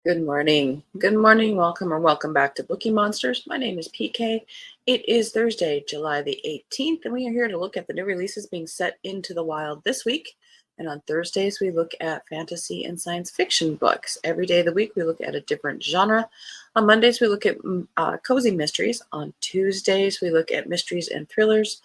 Good morning. Good morning. Welcome or welcome back to Bookie Monsters. My name is PK. It is Thursday, July the 18th, and we are here to look at the new releases being set into the wild this week. And on Thursdays, we look at fantasy and science fiction books. Every day of the week, we look at a different genre. On Mondays, we look at cozy mysteries. On Tuesdays, we look at mysteries and thrillers.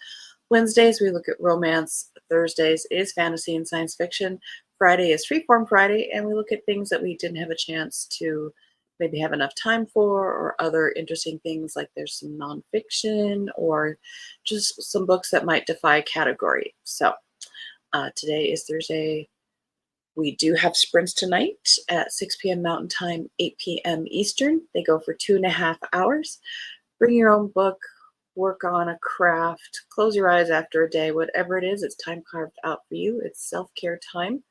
Wednesdays, we look at romance. Thursdays is fantasy and science fiction. Friday is Freeform Friday, and we look at things that we didn't have a chance to maybe have enough time for, or other interesting things like there's some nonfiction or just some books that might defy category. So today is Thursday. We do have sprints tonight at 6 p.m. Mountain Time, 8 p.m. Eastern. They go for 2.5 hours. Bring your own book, work on a craft, close your eyes after a day, whatever it is, it's time carved out for you. It's self-care time.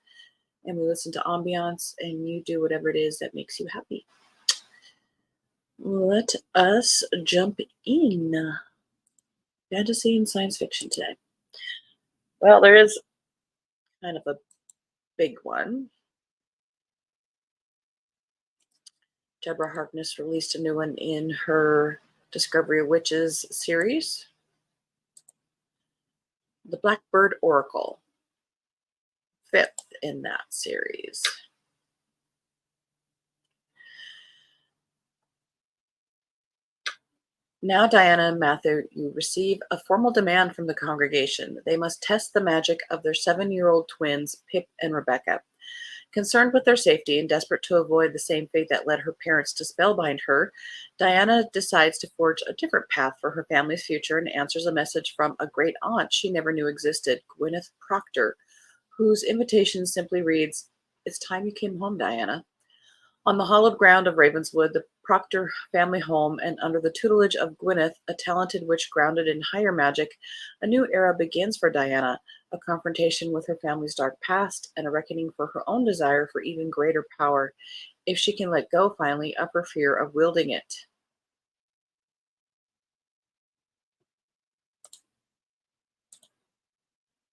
And we listen to ambiance, and you do whatever it is that makes you happy. Let us jump in. Fantasy and science fiction today. Well, there is kind of a big one. Deborah Harkness released a new one in her Discovery of Witches series. The Blackbird Oracle, fifth in that series. Now, Diana and Matthew, you receive a formal demand from the congregation. They must test the magic of their 7-year-old twins, Pip and Rebecca. Concerned with their safety and desperate to avoid the same fate that led her parents to spellbind her, Diana decides to forge a different path for her family's future and answers a message from a great aunt she never knew existed, Gwyneth Proctor, whose invitation simply reads, "It's time you came home, Diana." On the hallowed ground of Ravenswood, the Proctor family home, and under the tutelage of Gwyneth, a talented witch grounded in higher magic, a new era begins for Diana, a confrontation with her family's dark past, and a reckoning for her own desire for even greater power, if she can let go finally of her fear of wielding it.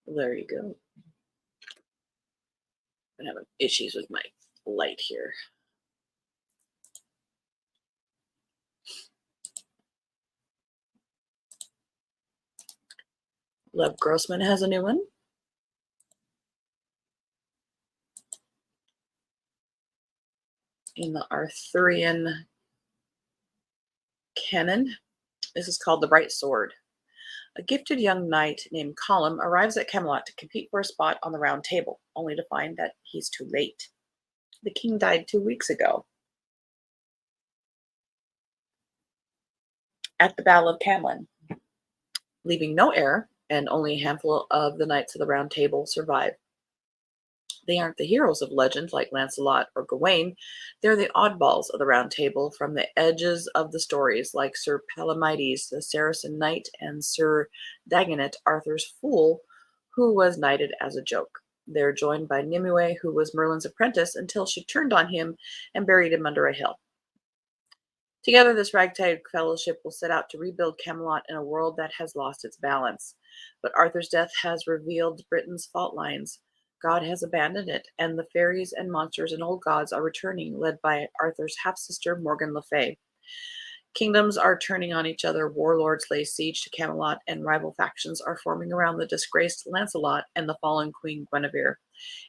There you go. I'm having issues with my light here. Lev Grossman has a new one. In the Arthurian canon, this is called The Bright Sword. A gifted young knight named Colum arrives at Camelot to compete for a spot on the Round Table, only to find that he's too late. The king died 2 weeks ago at the Battle of Camlan, leaving no heir, and only a handful of the knights of the Round Table survive. They aren't the heroes of legend like Lancelot or Gawain. They're the oddballs of the Round Table from the edges of the stories, like Sir Palomides, the Saracen knight, and Sir Dagonet, Arthur's fool, who was knighted as a joke. They're joined by Nimue, who was Merlin's apprentice until she turned on him and buried him under a hill. Together, this ragtag fellowship will set out to rebuild Camelot in a world that has lost its balance. But Arthur's death has revealed Britain's fault lines. God has abandoned it, and the fairies and monsters and old gods are returning, led by Arthur's half-sister Morgan Le Fay. Kingdoms are turning on each other, warlords lay siege to Camelot, and rival factions are forming around the disgraced Lancelot and the fallen Queen Guinevere.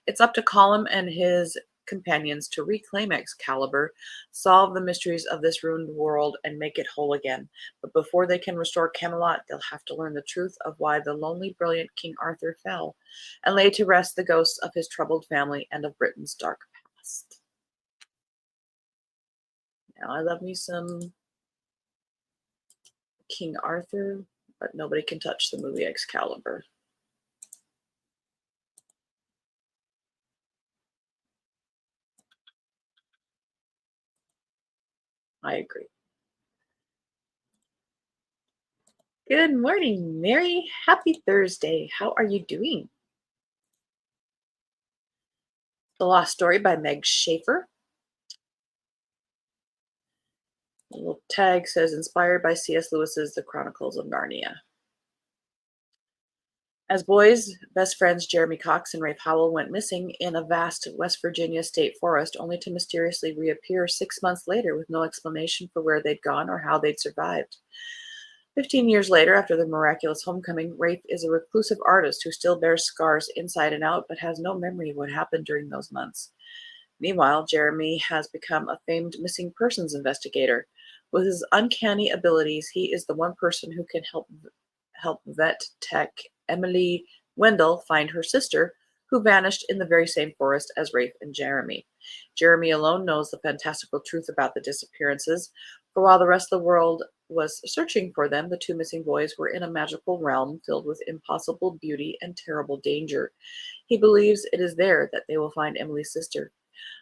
It's up to Colum and his companions to reclaim Excalibur, solve the mysteries of this ruined world, and make it whole again. But before they can restore Camelot, they'll have to learn the truth of why the lonely, brilliant King Arthur fell, and lay to rest the ghosts of his troubled family and of Britain's dark past. Now, I love me some King Arthur, but nobody can touch the movie Excalibur. I agree. Good morning, Mary. Happy Thursday. How are you doing? The Lost Story by Meg Schaefer. The little tag says inspired by C.S. Lewis's The Chronicles of Narnia. As boys, best friends Jeremy Cox and Rafe Howell went missing in a vast West Virginia state forest, only to mysteriously reappear 6 months later with no explanation for where they'd gone or how they'd survived. 15 years later, after the miraculous homecoming, Rafe is a reclusive artist who still bears scars inside and out but has no memory of what happened during those months. Meanwhile, Jeremy has become a famed missing persons investigator. With his uncanny abilities, he is the one person who can help vet tech Emily Wendell find her sister, who vanished in the very same forest as Rafe and Jeremy. Jeremy alone knows the fantastical truth about the disappearances, for while the rest of the world was searching for them, the two missing boys were in a magical realm filled with impossible beauty and terrible danger. He believes it is there that they will find Emily's sister.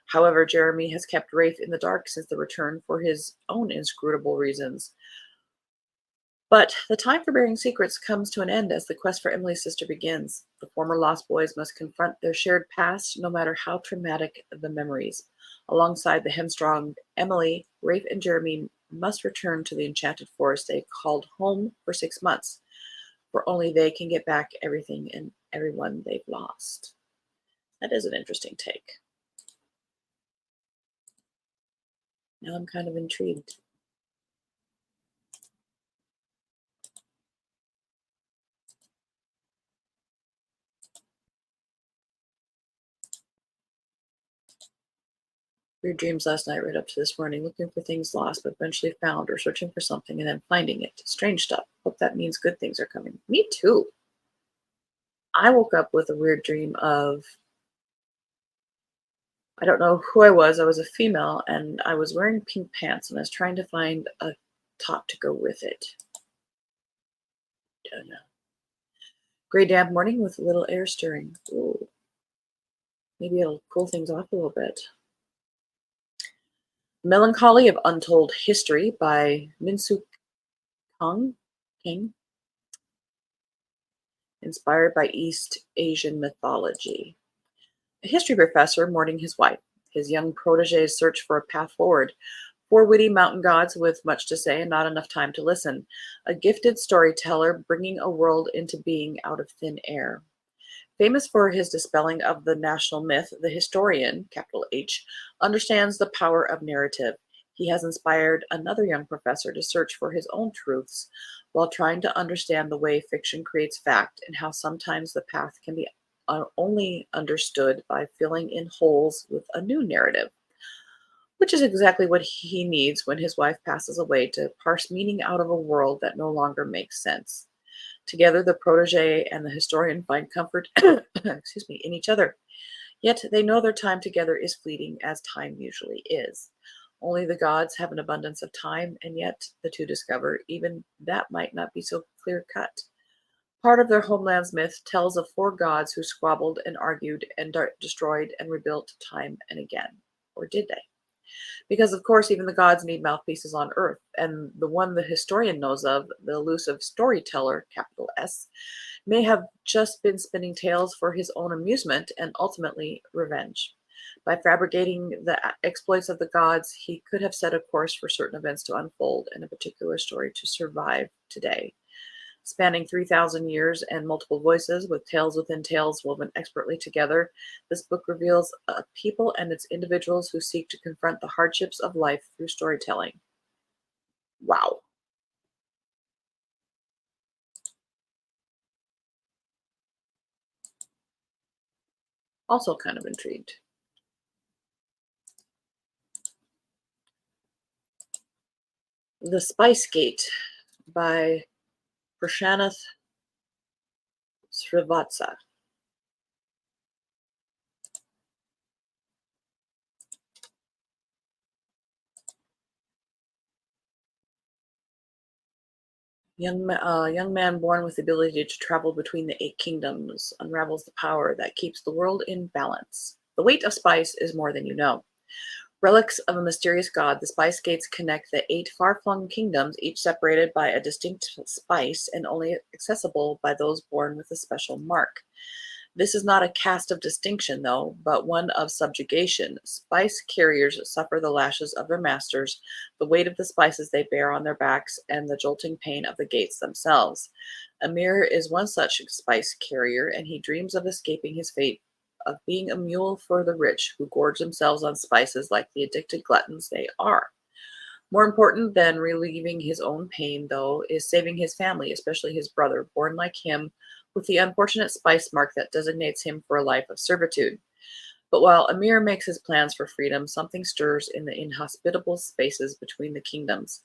However, Jeremy has kept Rafe in the dark since the return for his own inscrutable reasons. But the time for bearing secrets comes to an end as the quest for Emily's sister begins. The former Lost Boys must confront their shared past, no matter how traumatic the memories. Alongside the headstrong Emily, Rafe and Jeremy must return to the enchanted forest they called home for 6 months, for only they can get back everything and everyone they've lost. That is an interesting take. Now I'm kind of intrigued. Weird dreams last night right up to this morning, looking for things lost but eventually found, or searching for something and then finding it. Strange stuff. Hope that means good things are coming. Me too. I woke up with a weird dream of, I don't know who I was. I was a female and I was wearing pink pants and I was trying to find a top to go with it. Don't know. Gray damp morning with a little air stirring. Ooh. Maybe it'll cool things off a little bit. Melancholy of Untold History by Minsu King, inspired by East Asian mythology. A history professor mourning his wife, his young protege's search for a path forward, four witty mountain gods with much to say and not enough time to listen, a gifted storyteller bringing a world into being out of thin air. Famous for his dispelling of the national myth, the historian, capital H, understands the power of narrative. He has inspired another young professor to search for his own truths while trying to understand the way fiction creates fact and how sometimes the path can be only understood by filling in holes with a new narrative, which is exactly what he needs when his wife passes away to parse meaning out of a world that no longer makes sense. Together, the protege and the historian find comfort in each other. Yet they know their time together is fleeting, as time usually is. Only the gods have an abundance of time, and yet the two discover even that might not be so clear cut. Part of their homeland's myth tells of four gods who squabbled and argued and destroyed and rebuilt time and again. Or did they? Because, of course, even the gods need mouthpieces on earth, and the one the historian knows of, the elusive storyteller, capital S, may have just been spinning tales for his own amusement and ultimately revenge. By fabricating the exploits of the gods, he could have set a course for certain events to unfold and a particular story to survive today. Spanning 3,000 years and multiple voices, with tales within tales woven expertly together, this book reveals a people and its individuals who seek to confront the hardships of life through storytelling. Wow. Also kind of intrigued. The Spice Gate by Prashanath Srivatsa. Young man born with the ability to travel between the 8 kingdoms unravels the power that keeps the world in balance. The weight of spice is more than you know. Relics of a mysterious god, the spice gates connect the 8 far-flung kingdoms, each separated by a distinct spice and only accessible by those born with a special mark. This is not a caste of distinction, though, but one of subjugation. Spice carriers suffer the lashes of their masters, the weight of the spices they bear on their backs, and the jolting pain of the gates themselves. Amir is one such spice carrier, and he dreams of escaping his fate of being a mule for the rich who gorge themselves on spices like the addicted gluttons they are. More important than relieving his own pain, though, is saving his family, especially his brother, born like him, with the unfortunate spice mark that designates him for a life of servitude. But while Amir makes his plans for freedom, something stirs in the inhospitable spaces between the kingdoms.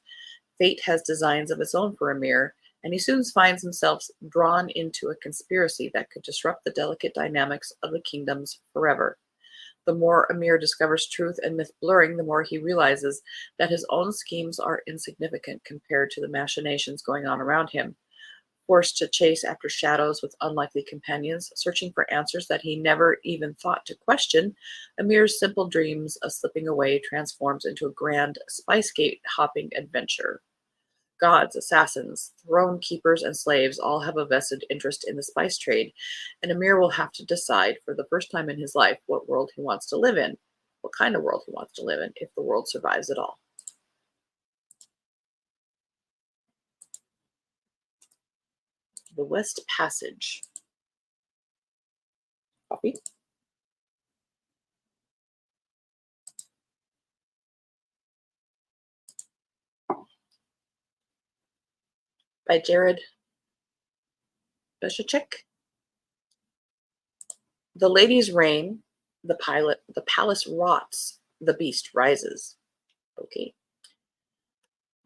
Fate has designs of its own for Amir, and he soon finds himself drawn into a conspiracy that could disrupt the delicate dynamics of the kingdoms forever. The more Amir discovers truth and myth blurring, the more he realizes that his own schemes are insignificant compared to the machinations going on around him. Forced to chase after shadows with unlikely companions, searching for answers that he never even thought to question, Amir's simple dreams of slipping away transforms into a grand spice-gate hopping adventure. Gods, assassins, throne keepers, and slaves all have a vested interest in the spice trade, and Amir will have to decide for the first time in his life what world he wants to live in, what kind of world he wants to live in, if the world survives at all. The West Passage. Coffee. By Jared Beshachek. The ladies reign, the palace rots, the beast rises. Okay.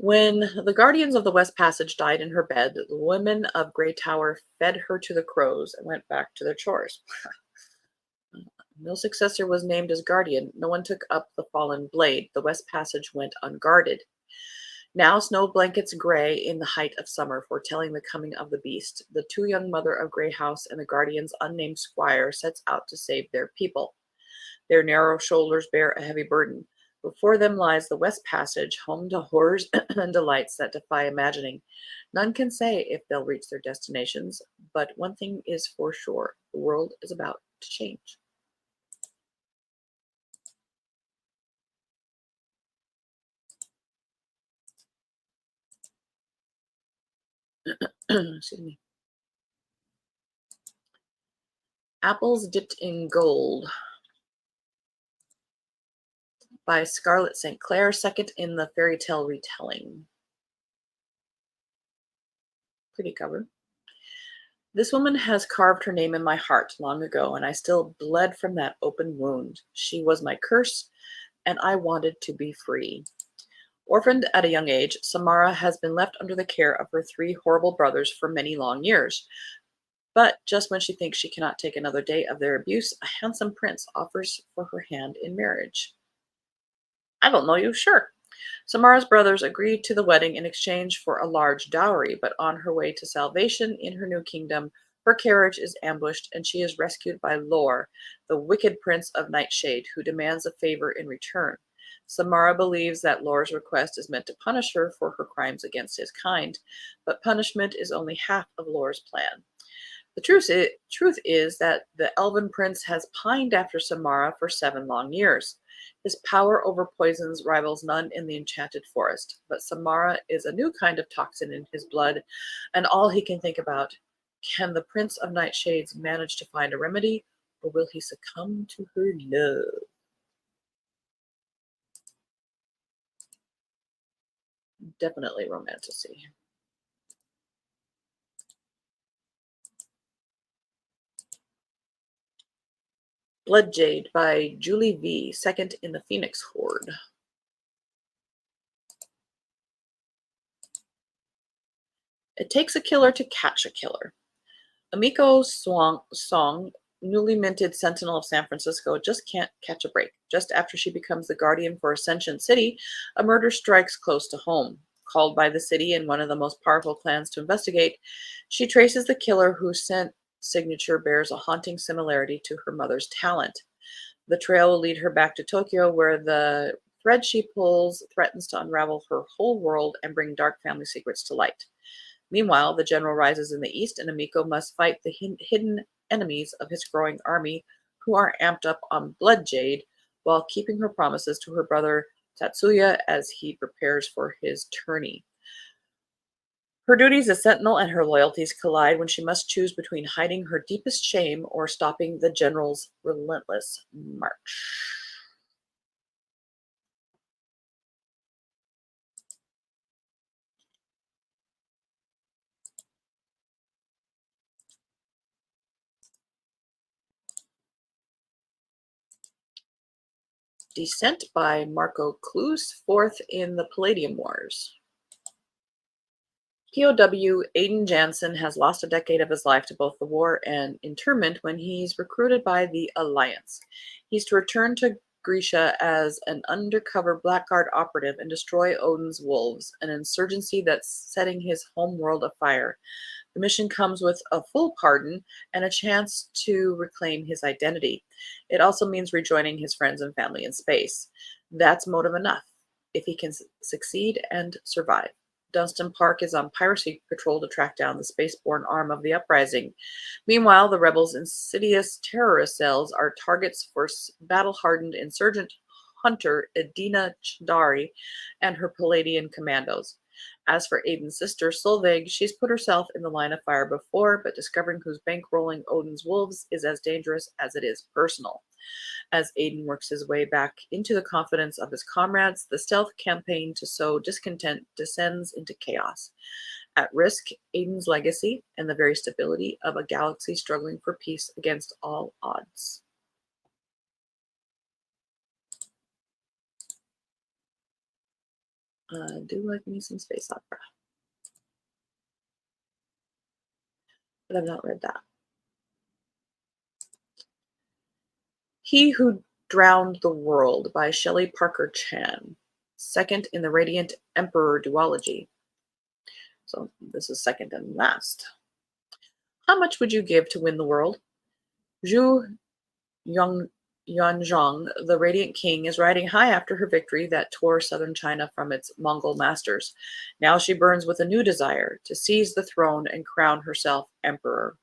When the guardians of the West Passage died in her bed, the women of Grey Tower fed her to the crows and went back to their chores. No successor was named as guardian. No one took up the fallen blade. The West Passage went unguarded. Now snow blankets gray in the height of summer, foretelling the coming of the beast. The too young mother of Grey House and the guardian's unnamed squire sets out to save their people. Their narrow shoulders bear a heavy burden. Before them lies the West Passage, home to horrors and delights that defy imagining. None can say if they'll reach their destinations, but one thing is for sure, the world is about to change. Excuse me. Apples Dipped in Gold by Scarlett St. Clair, second in the fairy tale retelling. Pretty cover. This woman has carved her name in my heart long ago, and I still bled from that open wound. She was my curse, and I wanted to be free. Orphaned at a young age, Samara has been left under the care of her three horrible brothers for many long years. But just when she thinks she cannot take another day of their abuse, a handsome prince offers for her hand in marriage. I don't know you, sure. Samara's brothers agreed to the wedding in exchange for a large dowry, but on her way to salvation in her new kingdom, her carriage is ambushed and she is rescued by Lor, the wicked prince of Nightshade, who demands a favor in return. Samara believes that Lor's request is meant to punish her for her crimes against his kind, but punishment is only half of Lor's plan. The truth is that the elven prince has pined after Samara for 7 long years. His power over poisons rivals none in the enchanted forest, but Samara is a new kind of toxin in his blood, and all he can think about, can the Prince of Nightshades manage to find a remedy, or will he succumb to her love? Definitely romantasy. Blood Jade by Julie V., second in the Phoenix Horde. It takes a killer to catch a killer. Amiko Song, newly minted Sentinel of San Francisco, just can't catch a break. Just after she becomes the guardian for Ascension City, a murder strikes close to home. Called by the city and one of the most powerful clans to investigate, she traces the killer whose scent signature bears a haunting similarity to her mother's talent. The trail will lead her back to Tokyo, where the thread she pulls threatens to unravel her whole world and bring dark family secrets to light. Meanwhile, the general rises in the east, and Amiko must fight the hidden enemies of his growing army who are amped up on blood jade while keeping her promises to her brother Tatsuya as he prepares for his tourney. Her duties as sentinel and her loyalties collide when she must choose between hiding her deepest shame or stopping the general's relentless march. Descent by Marco Cluse, fourth in the Palladium Wars. POW Aiden Jansen has lost a decade of his life to both the war and internment when he's recruited by the Alliance. He's to return to Grisha as an undercover Blackguard operative and destroy Odin's wolves, an insurgency that's setting his home world afire. The mission comes with a full pardon and a chance to reclaim his identity. It also means rejoining his friends and family in space. That's motive enough if he can succeed and survive. Dunstan Park is on piracy patrol to track down the spaceborne arm of the uprising. Meanwhile, the rebels' insidious terrorist cells are targets for battle-hardened insurgent hunter Edina Chidari and her Palladian commandos. As for Aiden's sister, Solveig, she's put herself in the line of fire before, but discovering who's bankrolling Odin's wolves is as dangerous as it is personal. As Aiden works his way back into the confidence of his comrades, the stealth campaign to sow discontent descends into chaos. At risk, Aiden's legacy and the very stability of a galaxy struggling for peace against all odds. Do like me some space opera, but I've not read that. He Who Drowned the World by Shelley Parker Chan, second in the Radiant Emperor duology. So this is second and last. How much would you give to win the world? Zhu Yuanzhong, the Radiant King, is riding high after her victory that tore southern China from its Mongol masters. Now she burns with a new desire to seize the throne and crown herself emperor.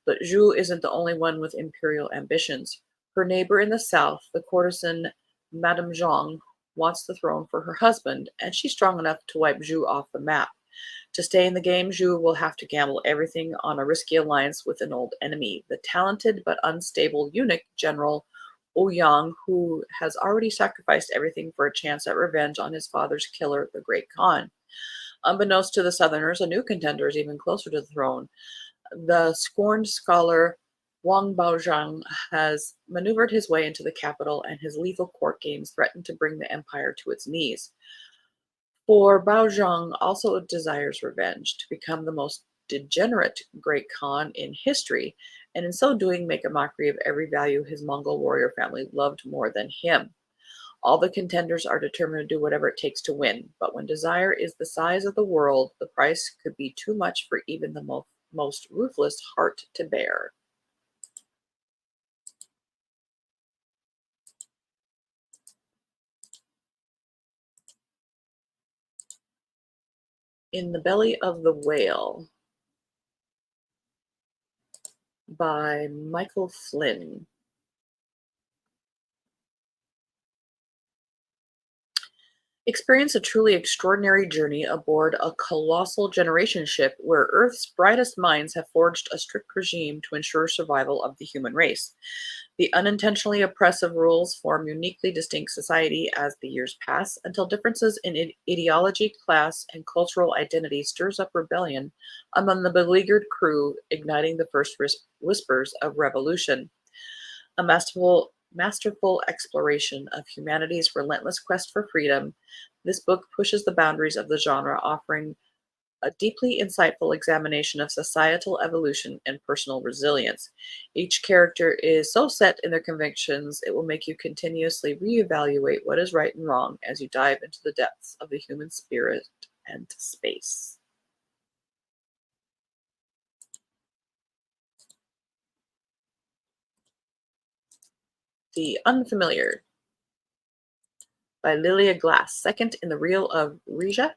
But Zhu isn't the only one with imperial ambitions. Her neighbor in the south, the courtesan Madame Zhang, wants the throne for her husband, and she's strong enough to wipe Zhu off the map. To stay in the game, Zhu will have to gamble everything on a risky alliance with an old enemy, the talented but unstable eunuch general Ouyang, who has already sacrificed everything for a chance at revenge on his father's killer, the Great Khan. Unbeknownst to the Southerners, a new contender is even closer to the throne. The scorned scholar Wang Baozhang has maneuvered his way into the capital, and his lethal court games threaten to bring the empire to its knees. For Baozhang also desires revenge, to become the most degenerate Great Khan in history, and in so doing make a mockery of every value his Mongol warrior family loved more than him. All the contenders are determined to do whatever it takes to win, but when desire is the size of the world, the price could be too much for even the most ruthless heart to bear. In the Belly of the Whale by Michael Flynn. Experience a truly extraordinary journey aboard a colossal generation ship where Earth's brightest minds have forged a strict regime to ensure survival of the human race. The unintentionally oppressive rules form uniquely distinct society as the years pass, until differences in ideology, class, and cultural identity stirs up rebellion among the beleaguered crew, igniting the first whispers of revolution. A masterful exploration of humanity's relentless quest for freedom, this book pushes the boundaries of the genre, offering a deeply insightful examination of societal evolution and personal resilience. Each character is so set in their convictions, it will make you continuously reevaluate what is right and wrong as you dive into the depths of the human spirit and space. The Unfamiliar by Lilia Glass, second in the Reel of Risia.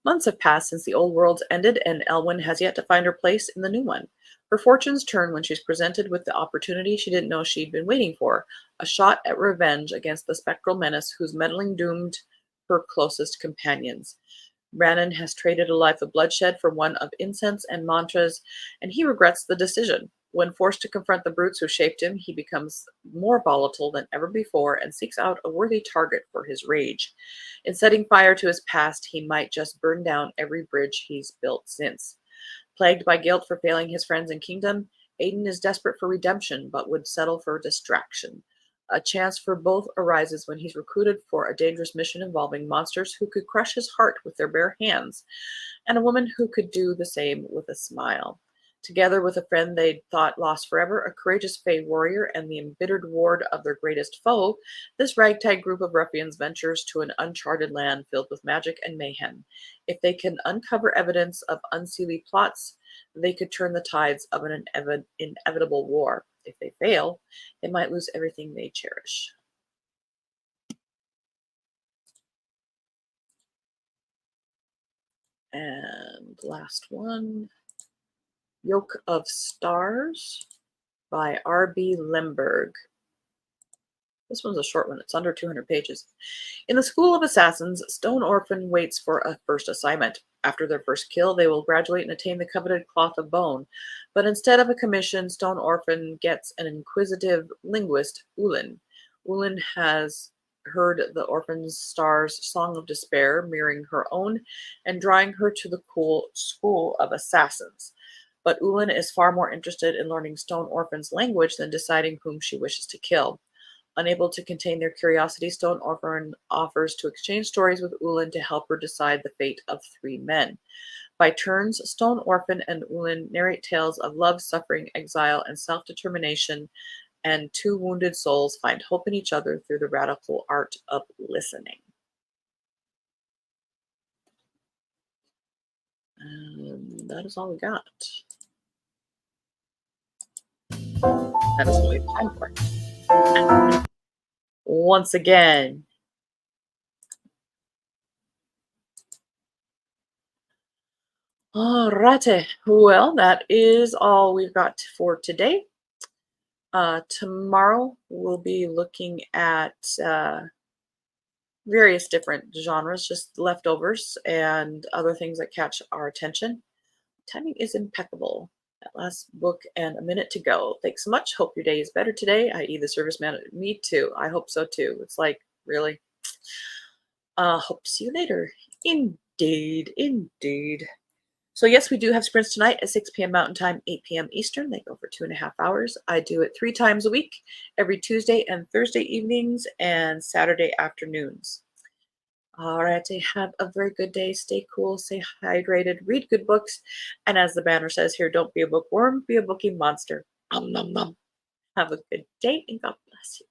Months have passed since the old world's ended, and Elwyn has yet to find her place in the new one. Her fortunes turn when she's presented with the opportunity she didn't know she'd been waiting for, a shot at revenge against the spectral menace whose meddling doomed her closest companions. Brannon has traded a life of bloodshed for one of incense and mantras, and he regrets the decision. When forced to confront the brutes who shaped him, he becomes more volatile than ever before and seeks out a worthy target for his rage. In setting fire to his past, he might just burn down every bridge he's built since. Plagued by guilt for failing his friends and kingdom, Aiden is desperate for redemption but would settle for distraction. A chance for both arises when he's recruited for a dangerous mission involving monsters who could crush his heart with their bare hands, and a woman who could do the same with a smile. Together with a friend they'd thought lost forever, a courageous Fey warrior, and the embittered ward of their greatest foe, this ragtag group of ruffians ventures to an uncharted land filled with magic and mayhem. If they can uncover evidence of unseelie plots, they could turn the tides of an inevitable war. If they fail, they might lose everything they cherish. And last one, Yoke of Stars by R.B. Lemberg. This one's a short one. It's under 200 pages. In the School of Assassins, Stone Orphan waits for a first assignment. After their first kill, they will graduate and attain the coveted Cloth of Bone. But instead of a commission, Stone Orphan gets an inquisitive linguist, Ulin. Ulin has heard the orphan's star's song of despair, mirroring her own, and drawing her to the cool School of Assassins. But Ulin is far more interested in learning Stone Orphan's language than deciding whom she wishes to kill. Unable to contain their curiosity, Stone Orphan offers to exchange stories with Ulin to help her decide the fate of 3 men. By turns, Stone Orphan and Ulin narrate tales of love, suffering, exile, and self-determination, and 2 wounded souls find hope in each other through the radical art of listening. And that is all we got. That is what we have time for. Once again, alrighty. Well, that is all we've got for today. Tomorrow we'll be looking at various different genres, just leftovers and other things that catch our attention. Timing is impeccable. That last book and a minute to go. Thanks so much. Hope your day is better today, i.e. the serviceman. Me too. I hope so too. It's like, really. Hope to see you later. Indeed, indeed. So yes, we do have sprints tonight at 6 p.m. Mountain Time, 8 p.m. Eastern. They go for 2.5 hours. I do it 3 times a week, every Tuesday and Thursday evenings and Saturday afternoons. All right, have a very good day. Stay cool, stay hydrated, read good books, and as the banner says here, don't be a bookworm, be a bookie monster. Nom nom nom. Have a good day and God bless you.